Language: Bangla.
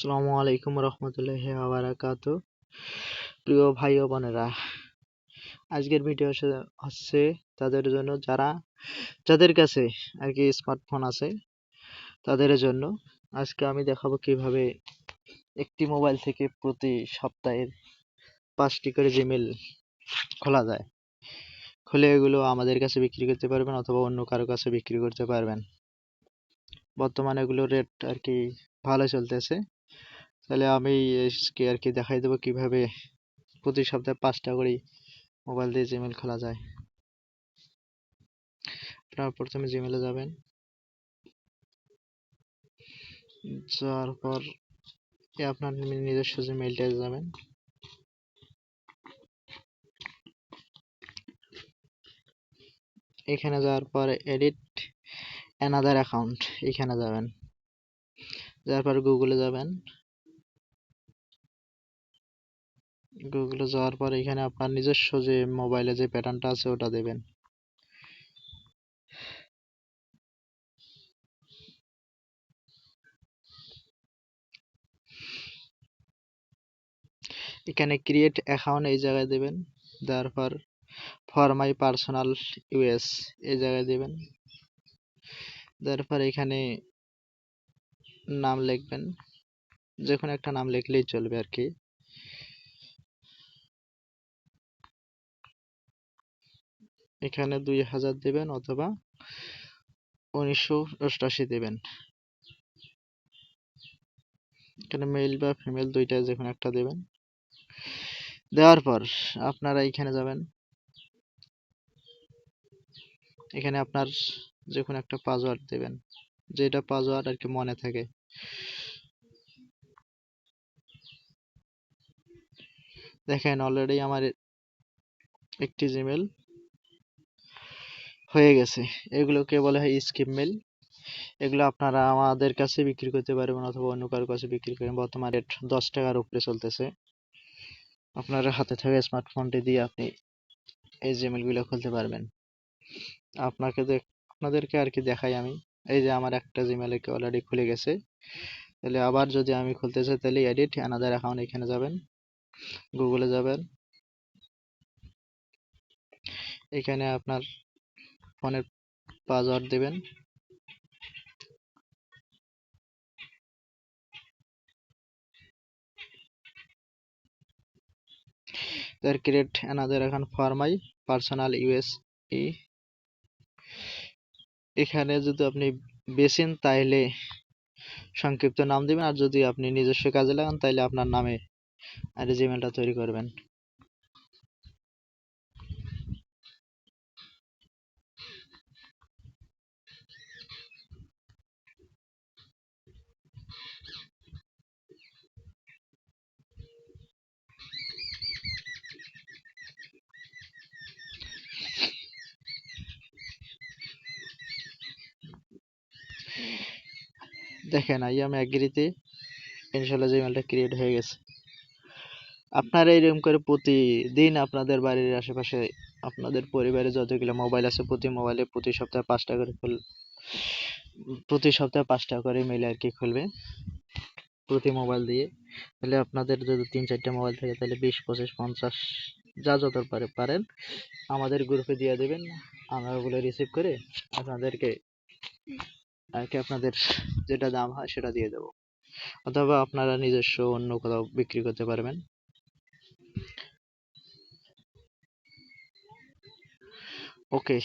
আসসালামু আলাইকুম রহমতুল্লাহি ওয়া বারাকাতুহু। প্রিয় ভাই ও বোনেরা, আজকের ভিডিও হচ্ছে তাদের জন্য যাদের কাছে আর কি স্মার্টফোন আছে তাদের জন্য। আজকে আমি দেখাবো কিভাবে একটি মোবাইল থেকে প্রতি সপ্তাহে 5টি করে জিমেল খোলা যায়। খুলে এগুলো আমাদের কাছে বিক্রি করতে পারবেন অথবা অন্য কারো কাছে বিক্রি করতে পারবেন। বর্তমানে এগুলোর রেট আর কি ভালো চলতেছে। তাহলে আমি আজকে আর কি দেখাই দেবো কিভাবে প্রতি সপ্তাহে 5টা করে মোবাইল দিয়ে জিমেল খোলা যায়। আপনারা প্রথমে জিমেলে যাবেন, যাওয়ার পর আপনার নিজস্ব যে মেইলটায় যাবেন, এখানে যাওয়ার পর এডিট অ্যানাদার অ্যাকাউন্ট এখানে যাবেন। যাওয়ার পর গুগলে যাবেন, গুগলে যাওয়ার পর এখানে আপনার নিজস্ব যে মোবাইলে যে প্যাটার্নটা আছে ওটা দেবেন। এখানে ক্রিয়েট অ্যাকাউন্ট এই জায়গায় দেবেন। দেওয়ার পর ফর মাই পার্সোনাল ইউএস এই জায়গায় দেবেন। দেওয়ার পর এখানে নাম লিখবেন, যে কোনো একটা নাম লিখলেই চলবে আর কি। এখানে 2000 দেবেন অথবা 1988 দেবেন। এখানে মেল বা ফিমেল দুইটা যে কোনো একটা দেবেন। দেওয়ার পর আপনারা এখানে যাবেন, এখানে আপনার যে কোনো একটা পাসওয়ার্ড দেবেন, যেটা পাসওয়ার্ড আর কি মনে থাকে। দেখেন অলরেডি আমার একটি জিমেল হয়ে গেছে। এগুলোকে বলা হয় স্কিপ মেল। এগুলো আপনারা আমাদের কাছে বিক্রি করতে পারবেন অথবা অন্য কারোর কাছে বিক্রি করবেন। বর্তমানে রেট 10 টাকার উপরে চলতেছে। আপনার হাতে থাকা স্মার্টফোনটি দিয়ে আপনি এই জিমেলগুলো খুলতে পারবেন। আপনাদেরকে আর কি দেখাই আমি। এই যে আমার একটা জিমেল অলরেডি খুলে গেছে। তাহলে আবার যদি আমি খুলতে চাই তাহলে এডিট অ্যানাদার অ্যাকাউন্ট এখানে যাবেন, গুগলে যাবেন, এখানে আপনার ফোনের পাসওয়ার্ড দেবেন। তার create another account for my personal US এখানে যদি আপনি বেছেন তাহলে সংক্ষিপ্ত নাম দিবেন, আর যদি আপনি নিজস্ব কাজে লাগান তাহলে আপনার নামে আর জিমেলটা তৈরি করবেন। দেখেন আই এম এগ্রিতে ইনশাল্লাহ জিমেলটা ক্রিয়েট হয়ে গেছে। আপনারা এরকম করে প্রতিদিন আপনাদের বাড়ির আশেপাশে আপনাদের পরিবারে যতগুলো মোবাইল আছে প্রতি মোবাইলে প্রতি সপ্তাহে 5টা করে মেইল আর কি খুলবে প্রতি মোবাইল দিয়ে। তাহলে আপনাদের যদি 3-4টা মোবাইল থাকে তাহলে 20, 25, 50 যা যত পারেন আমাদের গ্রুপে দিয়ে দেবেন। আমরা ওগুলো রিসিভ করে আপনাদেরকে আর কি আপনাদের যেটা দাম হয় সেটা দিয়ে দেবো, অথবা আপনারা নিজস্ব অন্য কোথাও বিক্রি করতে পারবেন। ওকে।